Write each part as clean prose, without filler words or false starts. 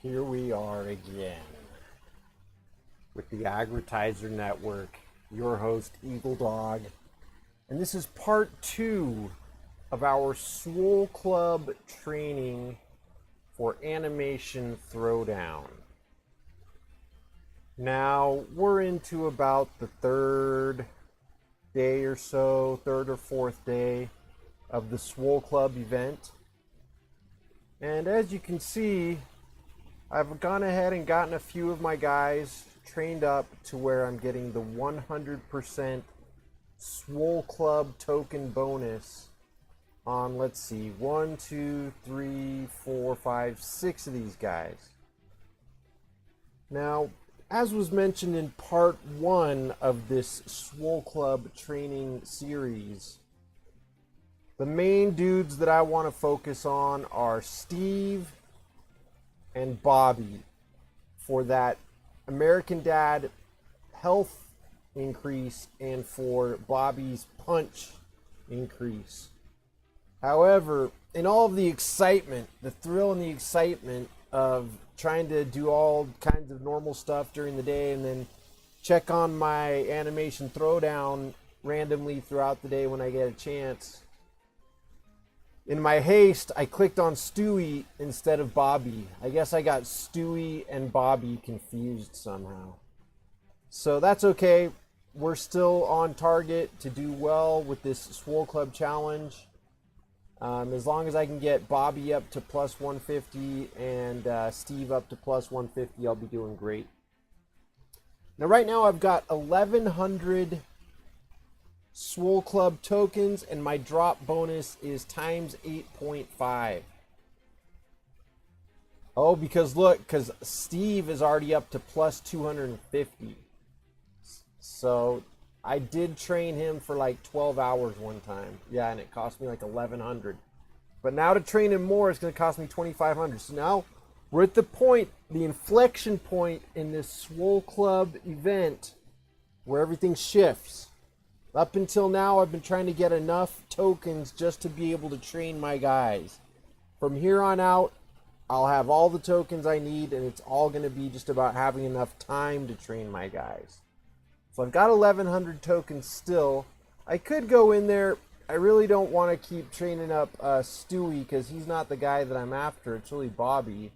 Here we are again with the Agrotizer Network, your host, eagleDog. And this is part 2 of our Swole Club training for animation Throwdown. Now, we're into about the third day or so, third or fourth day of the Swole Club event. And as you can see, I've gone ahead and gotten a few of my guys trained up to where I'm getting the 100% Swole Club token bonus on, let's see, 1, 2, 3, 4, 5, 6 of these guys. Now, as was mentioned in part 1 of this Swole Club training series, the main dudes that I want to focus on are Steve and Bobby for that American Dad health increase and for Bobby's punch increase. However, in all of the excitement, the thrill and the excitement of trying to do all kinds of normal stuff during the day and then check on my animation Throwdown randomly throughout the day when I get a chance, in my haste, I clicked on Stewie instead of Bobby. I guess I got Stewie and Bobby confused somehow. So that's okay. We're still on target to do well with this Swole Club challenge. As long as I can get Bobby up to plus 150 and Steve up to plus 150, I'll be doing great. Now right now I've got 1,100 Swole Club tokens, and my drop bonus is times 8.5. Oh, because look, because Steve is already up to plus 250. So I did train him for like 12 hours one time. Yeah, and it cost me like 1,100. But now to train him more, it's going to cost me 2,500. So now we're at the point, the inflection point in this Swole Club event where everything shifts. Up until now, I've been trying to get enough tokens just to be able to train my guys. From here on out, I'll have all the tokens I need, and it's all going to be just about having enough time to train my guys. So I've got 1,100 tokens still. I could go in there. I really don't want to keep training up Stewie because he's not the guy that I'm after. It's really Bobby.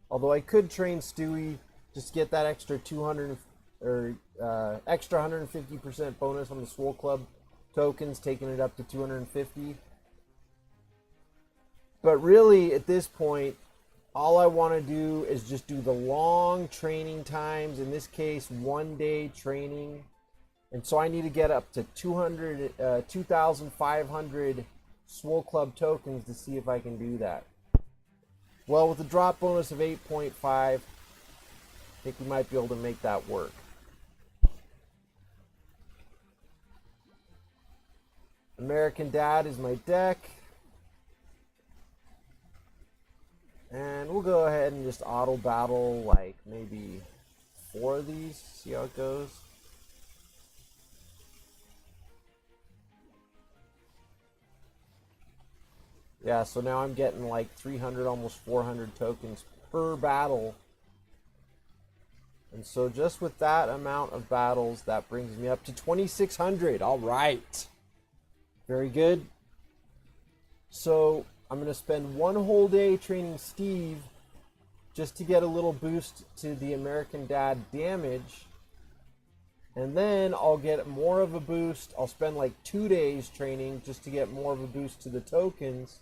Although I could train Stewie, just get that extra 200 or extra 150% bonus on the Swole Club tokens, taking it up to 250. But really, at this point, all I want to do is just do the long training times. In this case, 1 day training. And so I need to get up to 2,500 Swole Club tokens to see if I can do that. Well, with a drop bonus of 8.5, I think we might be able to make that work. American Dad is my deck. And we'll go ahead and just auto battle like maybe 4 of these, see how it goes. Yeah, so now I'm getting like 300, almost 400 tokens per battle. And so just with that amount of battles, that brings me up to 2,600. All right. Very good. So I'm going to spend 1 whole day training Steve just to get a little boost to the American Dad damage. And then I'll get more of a boost. I'll spend like 2 days training just to get more of a boost to the tokens.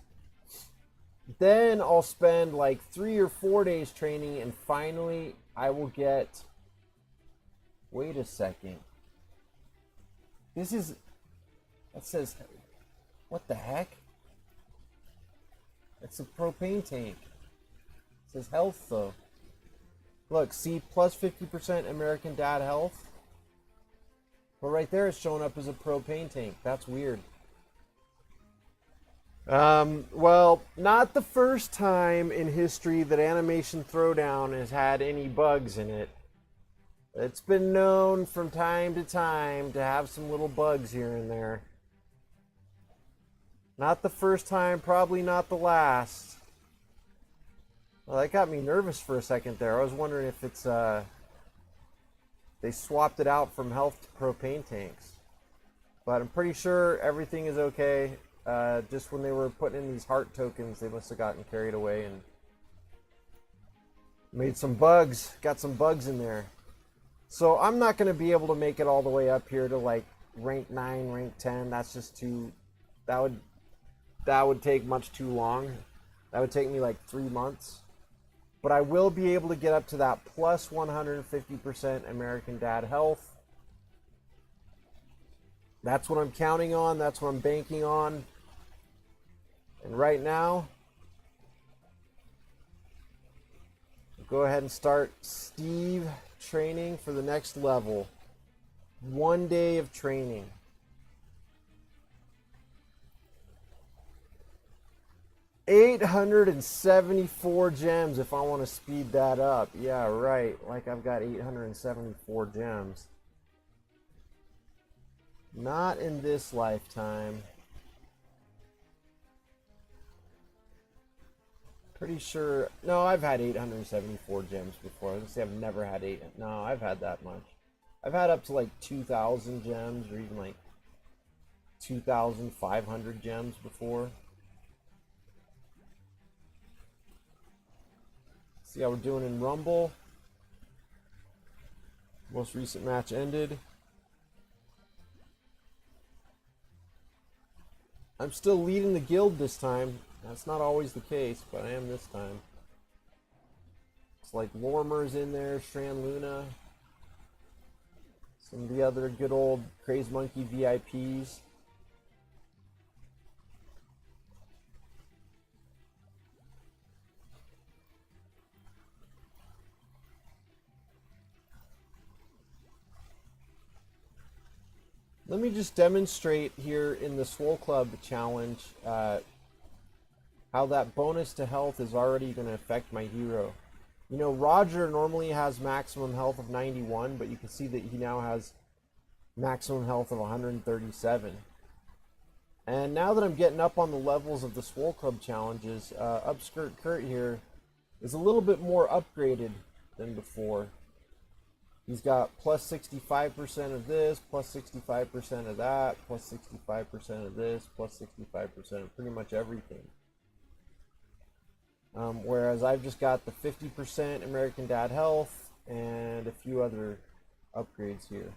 Then I'll spend like 3 or 4 days training, and finally I will get... Wait a second. This is... That says... What the heck? It's a propane tank. It says health though. Look, see, plus 50% American Dad health. But right there it's showing up as a propane tank. That's weird. Well, not the first time in history that Animation Throwdown has had any bugs in it. It's been known from time to time to have some little bugs here and there. Not the first time, probably not the last. Well, that got me nervous for a second there. I was wondering if it's they swapped it out from health to propane tanks. But I'm pretty sure everything is okay. Just when they were putting in these heart tokens, they must have gotten carried away and made some bugs. Got some bugs in there. So I'm not going to be able to make it all the way up here to like rank 9, rank 10. That's just too... That would take much too long. That would take me like 3 months. But I will be able to get up to that plus 150% American Dad health. That's what I'm counting on. That's what I'm banking on. And right now, go ahead and start Steve training for the next level. 1 day of training. $874 gems if I want to speed that up. Yeah, right. Like I've got 874 gems. Not in this lifetime. Pretty sure. No, I've had 874 gems before. I was gonna say I've never had 8. No, I've had that much. I've had up to like 2,000 gems or even like 2,500 gems before. See how we're doing in Rumble. Most recent match ended. I'm still leading the guild this time. That's not always the case, but I am this time. It's like Lormer's in there, Strand Luna. Some of the other good old Craze Monkey VIPs. Let me just demonstrate here in the Swole Club challenge how that bonus to health is already going to affect my hero. You know, Roger normally has maximum health of 91, but you can see that he now has maximum health of 137. And now that I'm getting up on the levels of the Swole Club challenges, Upskirt Kurt here is a little bit more upgraded than before. He's got plus 65% of this, plus 65% of that, plus 65% of this, plus 65% of pretty much everything. Whereas I've just got the 50% American Dad health and a few other upgrades here.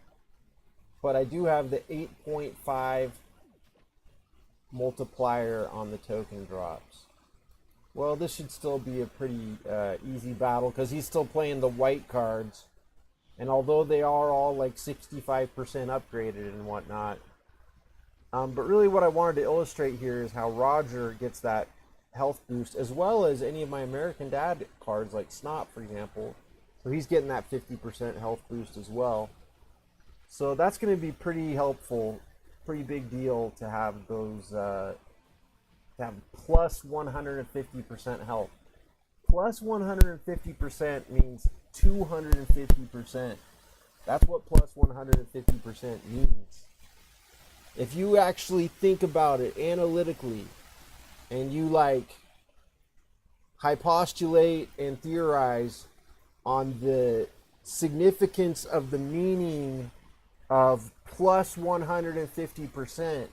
But I do have the 8.5 multiplier on the token drops. Well, this should still be a pretty easy battle because he's still playing the white cards. And although they are all like 65% upgraded and whatnot, but really what I wanted to illustrate here is how Roger gets that health boost, as well as any of my American Dad cards like Snot, for example. So he's getting that 50% health boost as well. So that's going to be pretty helpful, pretty big deal to have those, to have plus 150% health. Plus 150% means 250%. That's what plus 150% means. If you actually think about it analytically and you like hypostulate and theorize on the significance of the meaning of plus 150%,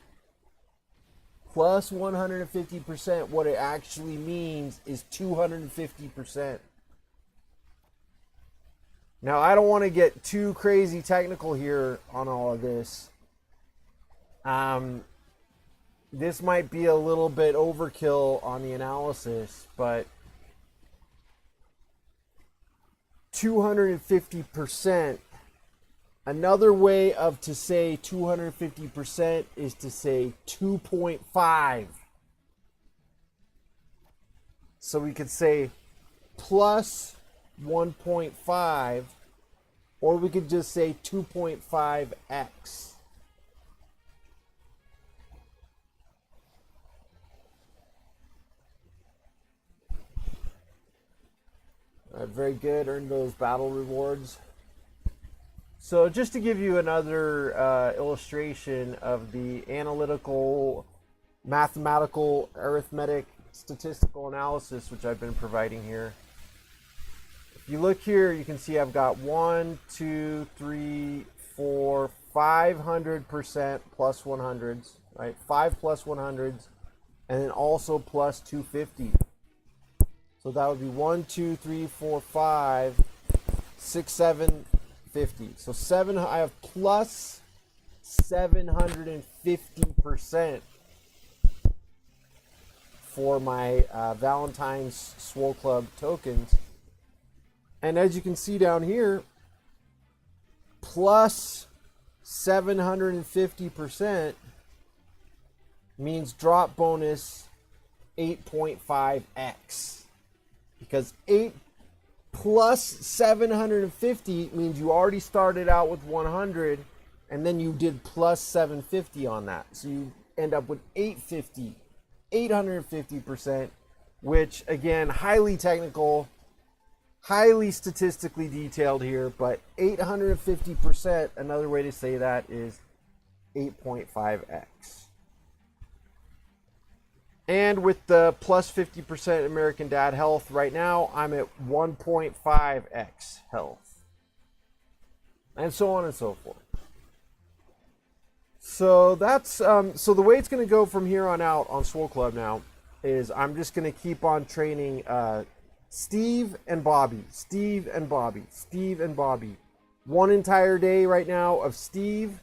plus 150%, what it actually means is 250%. Now, I don't want to get too crazy technical here on all of this. This might be a little bit overkill on the analysis, but 250%, another way of to say 250% is to say 2.5. So we could say plus 1.5, or we could just say 2.5x. Very good, earned those battle rewards. So just to give you another illustration of the analytical, mathematical, arithmetic, statistical analysis which I've been providing here. If you look here, you can see I've got 1, 2, 3, 4, 500% plus 100s, right? 5 plus 100s, and then also plus 250. So that would be 1, 2, 3, 4, 5, 6, 7, 50. So I have plus 750% for my Valentine's Swole Club tokens. And as you can see down here, plus 750% means drop bonus 8.5x. Because 8 plus 750 means you already started out with 100 and then you did plus 750 on that. So you end up with 850%, which again, highly technical, highly statistically detailed here, but 850%, another way to say that is 8.5x. And with the plus 50% American Dad health right now, I'm at 1.5x health. And so on and so forth. So that's so the way it's going to go from here on out on Swole Club now is I'm just going to keep on training Steve and Bobby, Steve and Bobby, Steve and Bobby. One entire day right now of Steve,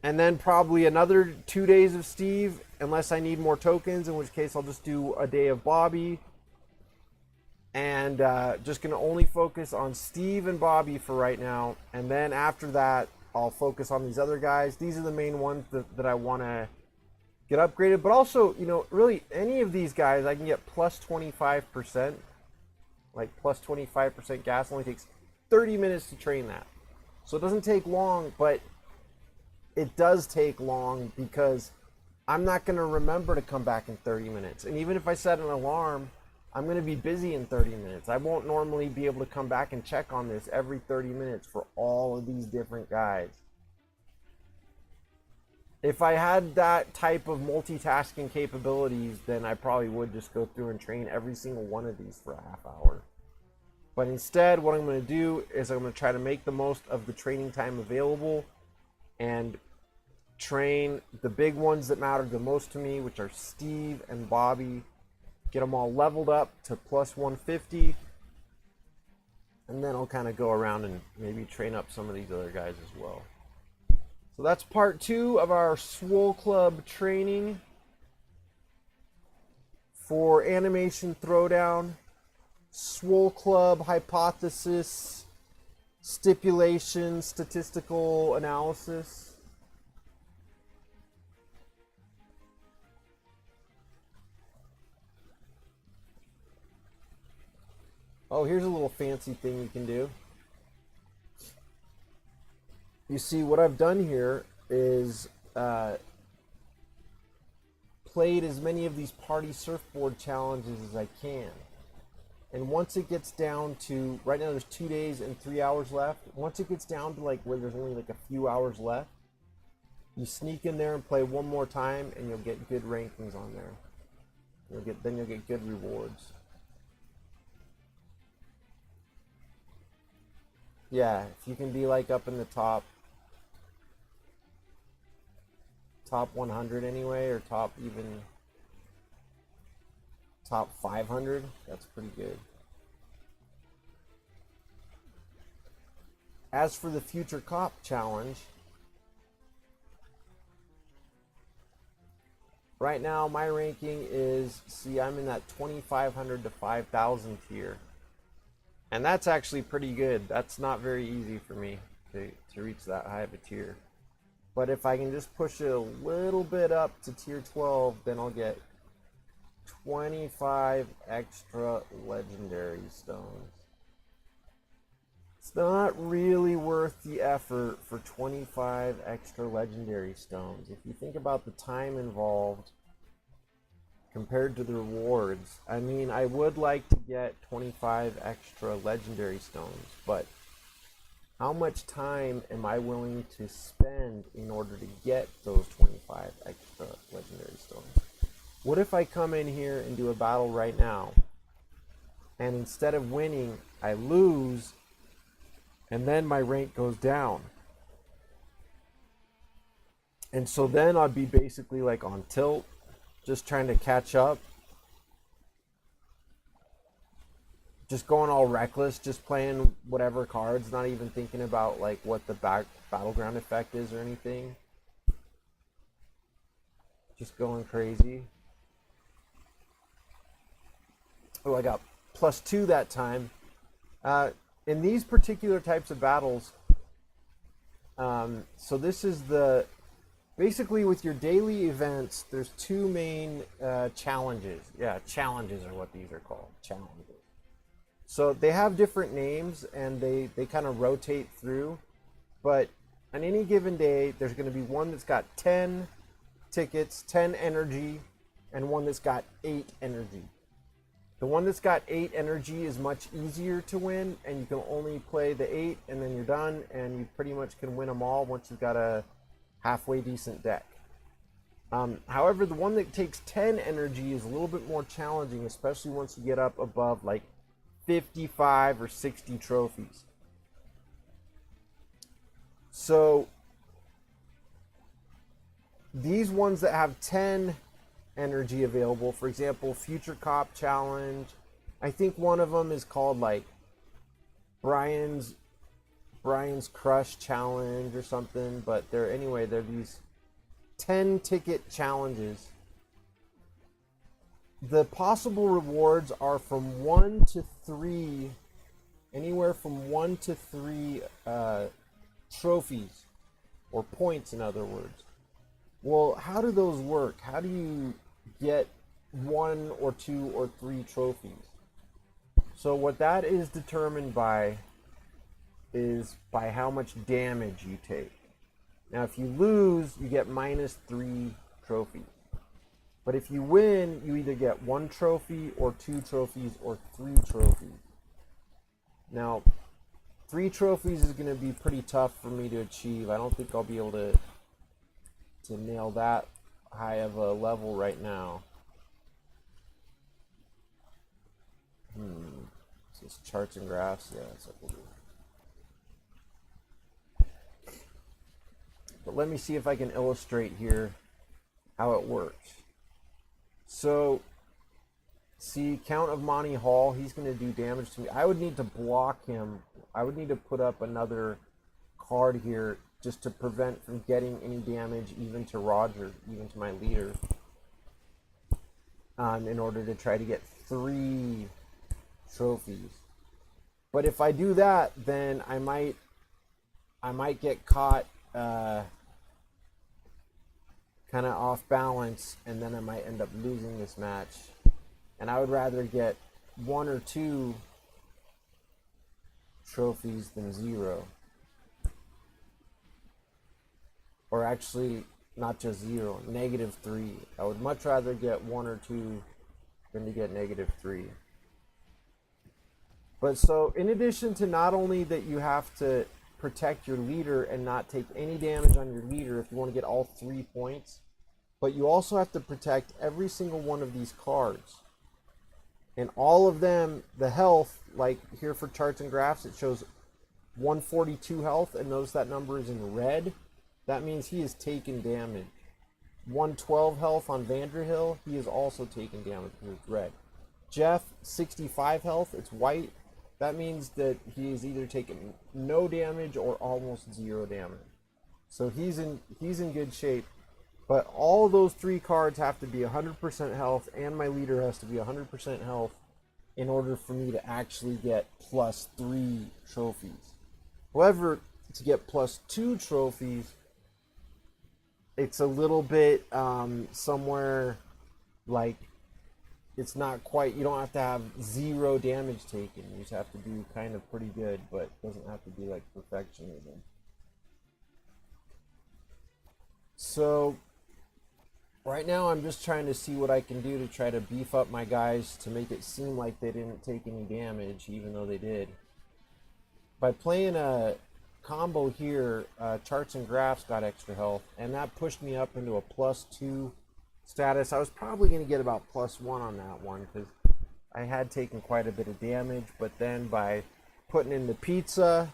and then probably another 2 days of Steve, unless I need more tokens, in which case I'll just do a day of Bobby. And just going to only focus on Steve and Bobby for right now. And then after that, I'll focus on these other guys. These are the main ones that I want to get upgraded. But also, you know, really any of these guys, I can get plus 25%. Like plus 25% gas. Only takes 30 minutes to train that. So it doesn't take long, but it does take long because I'm not going to remember to come back in 30 minutes. And even if I set an alarm, I'm going to be busy in 30 minutes. I won't normally be able to come back and check on this every 30 minutes for all of these different guys. If I had that type of multitasking capabilities, then I probably would just go through and train every single one of these for a half hour. But instead, what I'm going to do is I'm going to try to make the most of the training time available and train the big ones that matter the most to me, which are Steve and Bobby. Get them all leveled up to plus 150. And then I'll kind of go around and maybe train up some of these other guys as well. So that's part 2 of our Swole Club training for Animation Throwdown, Swole Club hypothesis, stipulation, statistical analysis. Oh, here's a little fancy thing you can do. You see, what I've done here is played as many of these party surfboard challenges as I can. And once it gets down to, right now there's 2 days and 3 hours left. Once it gets down to like where there's only like a few hours left, you sneak in there and play one more time and you'll get good rankings on there. Then you'll get good rewards. Yeah, if you can be like up in the top 100 anyway, or top 500, that's pretty good. As for the Future Cop Challenge, right now my ranking is, see, I'm in that 2,500 to 5,000 tier. And that's actually pretty good. That's not very easy for me to reach that high of a tier. But if I can just push it a little bit up to tier 12, then I'll get 25 extra legendary stones. It's not really worth the effort for 25 extra legendary stones. If you think about the time involved compared to the rewards, I mean, I would like to get 25 extra legendary stones, but how much time am I willing to spend in order to get those 25 extra legendary stones? What if I come in here and do a battle right now and instead of winning, I lose, and then my rank goes down. And so then I'd be basically like on tilt, just trying to catch up, just going all reckless, just playing whatever cards, not even thinking about like what the battleground effect is or anything. Just going crazy. Oh, I got +2 that time. In these particular types of battles, so this is the, basically with your daily events, there's two main challenges. Yeah, challenges are what these are called, challenges. So they have different names and they kind of rotate through, but on any given day, there's going to be one that's got 10 tickets, 10 energy, and one that's got 8 energy. The one that's got 8 energy is much easier to win, and you can only play the 8 and then you're done, and you pretty much can win them all once you've got a halfway decent deck. However, the one that takes 10 energy is a little bit more challenging, especially once you get up above like 55 or 60 trophies. So these ones that have 10 energy available, for example, Future Cop Challenge, I think one of them is called like Brian's Crush Challenge or something, but they're these 10 ticket challenges. The possible rewards are from 1 to 3, anywhere from 1 to 3 trophies, or points in other words. Well, how do those work? How do you get 1 or 2 or 3 trophies? So what that is determined by is by how much damage you take. Now, if you lose, you get -3 trophies. But if you win, you either get 1 trophy or 2 trophies or 3 trophies. Now, 3 trophies is going to be pretty tough for me to achieve. I don't think I'll be able to nail that high of a level right now. Is this charts and graphs? Yeah, that's what we'll do. But let me see if I can illustrate here how it works. So, see, Count of Monty Hall, he's going to do damage to me. I would need to block him. I would need to put up another card here just to prevent from getting any damage even to Roger, even to my leader, in order to try to get 3 trophies. But if I do that, then I might get caught kind of off balance, and then I might end up losing this match. And I would rather get 1 or 2 trophies than 0. Or actually, not just 0, -3. I would much rather get 1 or 2 than to get -3. But so, in addition to not only that you have to protect your leader and not take any damage on your leader if you want to get all 3 points, but you also have to protect every single one of these cards. And all of them, the health, like here for charts and graphs, it shows 142 health, and notice that number is in red. That means he has taken damage. 112 health on Vanderhill, he is also taken damage because it's red. Jeff, 65 health, it's white. That means that he is either taken no damage or almost 0 damage. So he's in good shape. But all those 3 cards have to be 100% health, and my leader has to be 100% health in order for me to actually get +3 trophies. However, to get +2 trophies, it's a little bit somewhere like it's not quite, you don't have to have 0 damage taken. You just have to do kind of pretty good, but it doesn't have to be like perfectionism. So right now I'm just trying to see what I can do to try to beef up my guys to make it seem like they didn't take any damage, even though they did. By playing a combo here, charts and graphs got extra health, and that pushed me up into a +2 status. I was probably going to get about +1 on that one, because I had taken quite a bit of damage, but then by putting in the pizza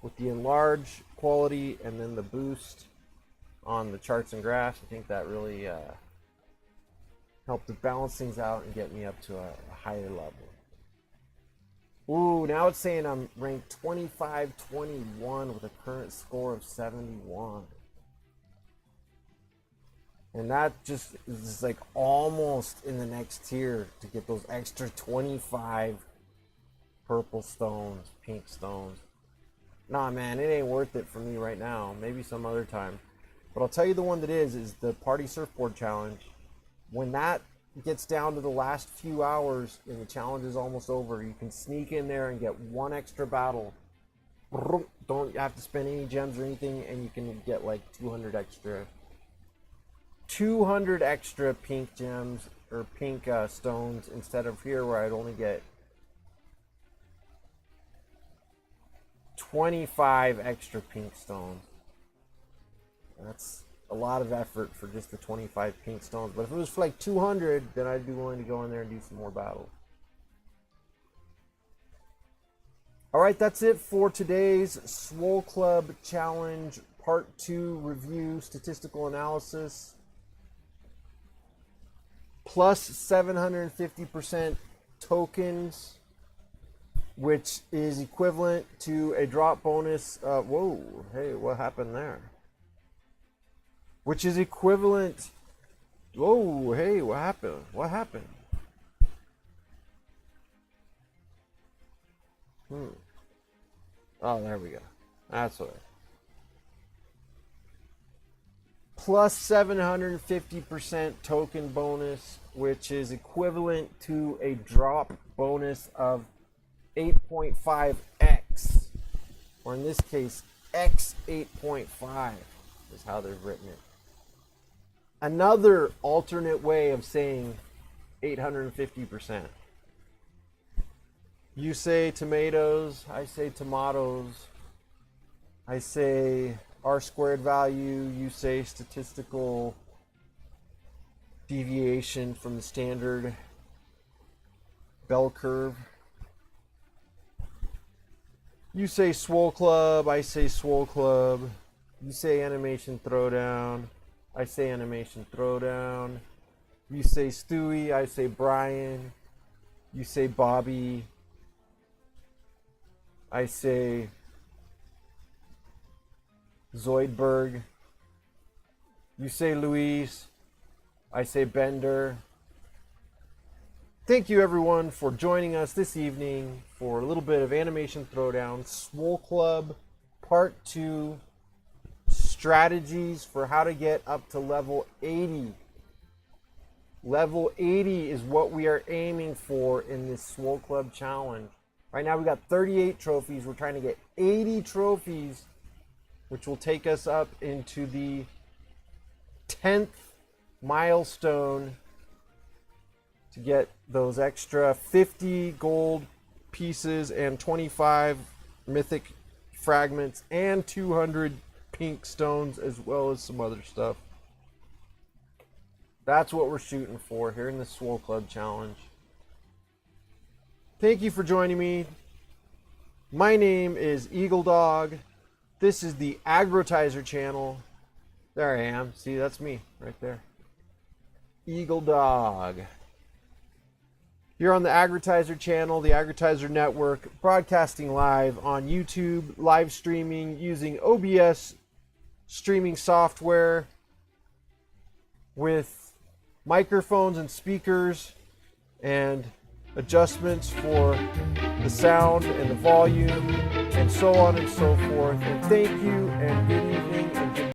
with the enlarge quality and then the boost on the charts and graphs, I think that really helped to balance things out and get me up to a higher level. Ooh, now it's saying I'm ranked 25-21 with a current score of 71. And that just is like almost in the next tier to get those extra 25 purple stones, pink stones. Nah, man, it ain't worth it for me right now. Maybe some other time. But I'll tell you the one that is the Party Surfboard Challenge. When that gets down to the last few hours and the challenge is almost over, you can sneak in there and get one extra battle. Don't have to spend any gems or anything, and you can get like 200 extra pink gems or pink stones instead of here where I'd only get 25 extra pink stones. That's a lot of effort for just the 25 pink stones. But if it was for like 200, then I'd be willing to go in there and do some more battles. All right, that's it for today's Swole Club Challenge Part 2 review, statistical analysis. Plus 750% tokens, which is equivalent to a drop bonus. Whoa, hey, what happened there? Which is equivalent. Whoa, hey, what happened? What happened? Oh, there we go. That's what. Plus 750% token bonus, which is equivalent to a drop bonus of 8.5x, or in this case, x 8.5 is how they've written it. Another alternate way of saying 850%. You say tomatoes, I say tomatoes, I say R squared value, you say statistical deviation from the standard bell curve. You say Swole Club, I say Swole Club. You say animation throwdown, I say animation throwdown. You say Stewie, I say Brian. You say Bobby, I say Zoidberg. You say Luis, I say Bender. Thank you everyone for joining us this evening for a little bit of Animation Throwdown, Swole Club Part 2, strategies for how to get up to level 80. Level 80 is what we are aiming for in this Swole Club Challenge. Right now we got 38 trophies. We're trying to get 80 trophies, which will take us up into the 10th milestone to get those extra 50 gold pieces and 25 mythic fragments and 200 pink stones, as well as some other stuff. That's what we're shooting for here in the Swole Club Challenge. Thank you for joining me. My name is eagleDog. This is the Agrotizer channel. There I am. See, that's me right there. eagleDog. You're on the Agrotizer channel, the Agrotizer network, broadcasting live on YouTube, live streaming using OBS streaming software with microphones and speakers and adjustments for the sound and the volume and so on and so forth. And thank you and good evening.